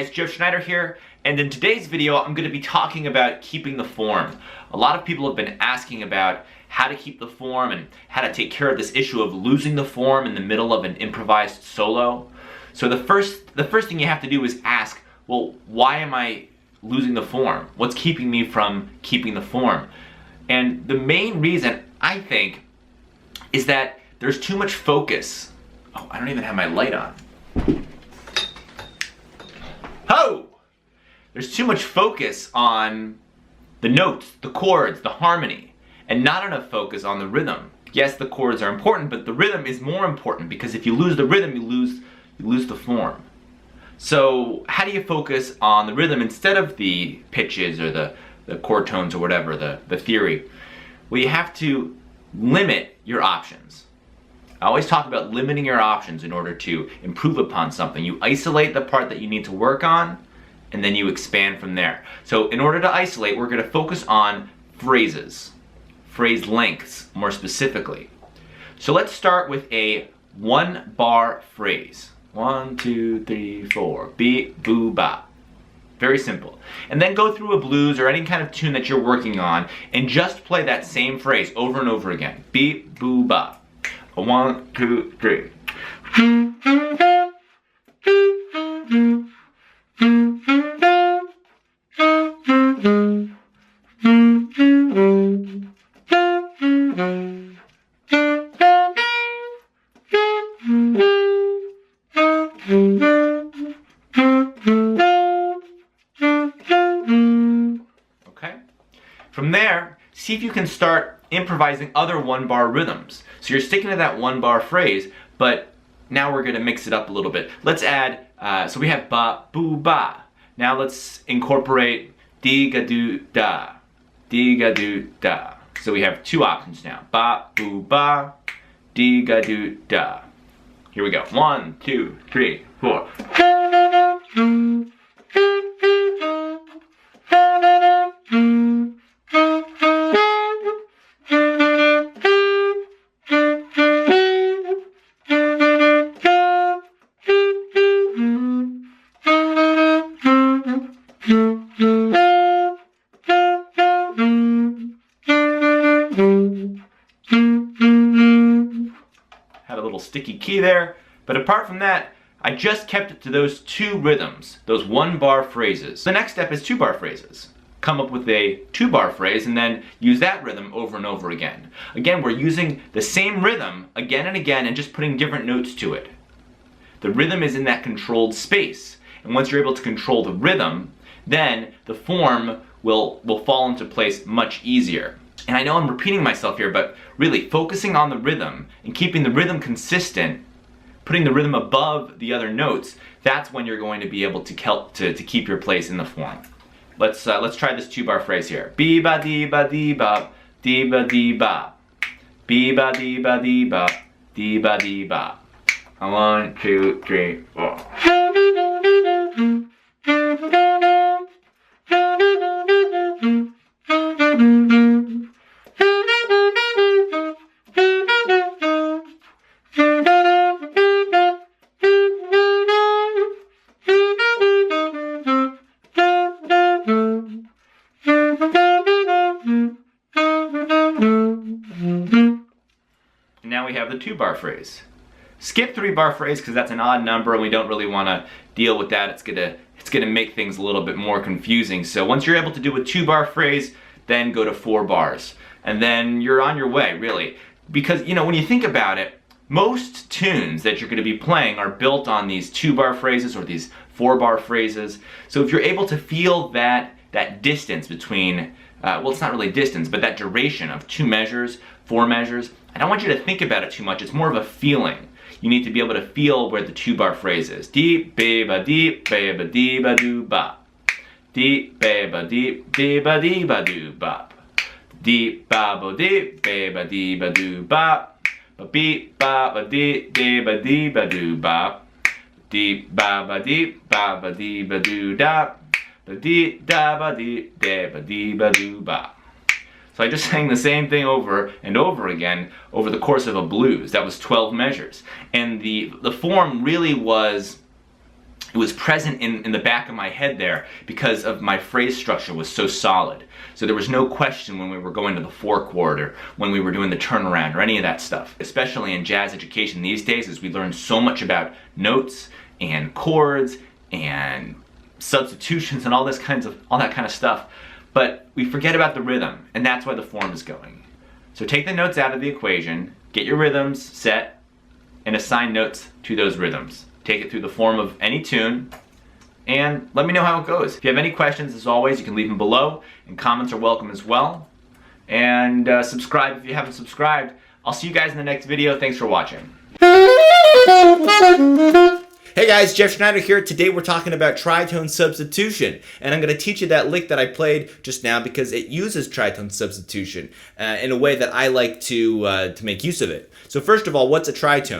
guys, Schneider here, and in today's video I'm going to be talking about keeping the form. A lot of people have been asking about how to keep the form and how to take care of this issue of losing the form in the middle of an improvised solo. So the first thing you have to do is ask, well, why am I losing the form? What's keeping me from keeping the form? And the main reason, I think, is that there's too much focus. Oh, I don't even have my light on. Oh! There's too much focus on the notes, the chords, the harmony, and not enough focus on the rhythm. Yes, the chords are important, but the rhythm is more important, because if you lose the rhythm, you lose the form. So how do you focus on the rhythm instead of the pitches or the chord tones or whatever, the theory? Well, you have to limit your options. I always talk about limiting your options in order to improve upon something. You isolate the part that you need to work on, and then you expand from there. So in order to isolate, we're going to focus on phrases, phrase lengths more specifically. So let's start with a one-bar phrase. 1, 2, 3, 4. Beep, boo, bop. Very simple. And then go through a blues or any kind of tune that you're working on and just play that same phrase over and over again. Beep, boo, bop. 1, 2, 3. Okay? From there, see if you can start improvising other one-bar rhythms. So you're sticking to that one-bar phrase, but now we're going to mix it up a little bit. Let's add, so we have ba, boo, ba. Now let's incorporate dee-ga-doo-da, dee-ga-doo-da. So we have two options now. Ba, boo, ba, dee-ga-doo-da. Here we go. 1, 2, 3, 4. Had a little sticky key there, but apart from that, I just kept it to those two rhythms, those one-bar phrases. The next step is two-bar phrases. Come up with a two-bar phrase and then use that rhythm over and over again. Again, we're using the same rhythm again and again and just putting different notes to it. The rhythm is in that controlled space, and once you're able to control the rhythm, then the form will fall into place much easier. And I know I'm repeating myself here, but really focusing on the rhythm and keeping the rhythm consistent, putting the rhythm above the other notes, that's when you're going to be able to keep your place in the form. Let's try this two-bar phrase here. Be ba dee ba dee bop, dee ba dee bop. Be ba dee ba dee bop, dee ba dee bop. 1, 2, 3, 4. Now we have the two-bar phrase. Skip three-bar phrase because that's an odd number and we don't really want to deal with that. It's gonna make things a little bit more confusing. So once you're able to do a two-bar phrase, then go to 4 bars. And then you're on your way, really. Because, you know, when you think about it, most tunes that you're going to be playing are built on these two-bar phrases or these 4-bar phrases. So if you're able to feel that distance between, well, it's not really distance, but that duration of 2 measures, 4 measures, I don't want you to think about it too much. It's more of a feeling. You need to be able to feel where the 2-bar phrase is. Deep, ba deep, ba dee ba doo bop. Deep, ba deep, ba dee ba doo bop. Deep, ba deep, ba dee ba doo bop. Ba beep, ba dee, ba dee ba doo bop. Deep, ba deep, ba dee ba doo dop. Ba dee da ba dee, ba dee ba doo bop. So I just sang the same thing over and over again over the course of a blues. That was 12 measures. And the form really was it was present in the back of my head there because of my phrase structure was so solid. So there was no question when we were going to the 4/4 or when we were doing the turnaround or any of that stuff. Especially in jazz education these days, as we learn so much about notes and chords and substitutions and all that kind of stuff. But we forget about the rhythm, and that's why the form is going. So take the notes out of the equation, get your rhythms set, and assign notes to those rhythms. Take it through the form of any tune, and let me know how it goes. If you have any questions, as always, you can leave them below, and comments are welcome as well. And subscribe if you haven't subscribed. I'll see you guys in the next video. Thanks for watching. Hey guys, Jeff Schneider here. Today we're talking about tritone substitution, and I'm going to teach you that lick that I played just now because it uses tritone substitution in a way that I like to make use of it. So first of all, what's a tritone?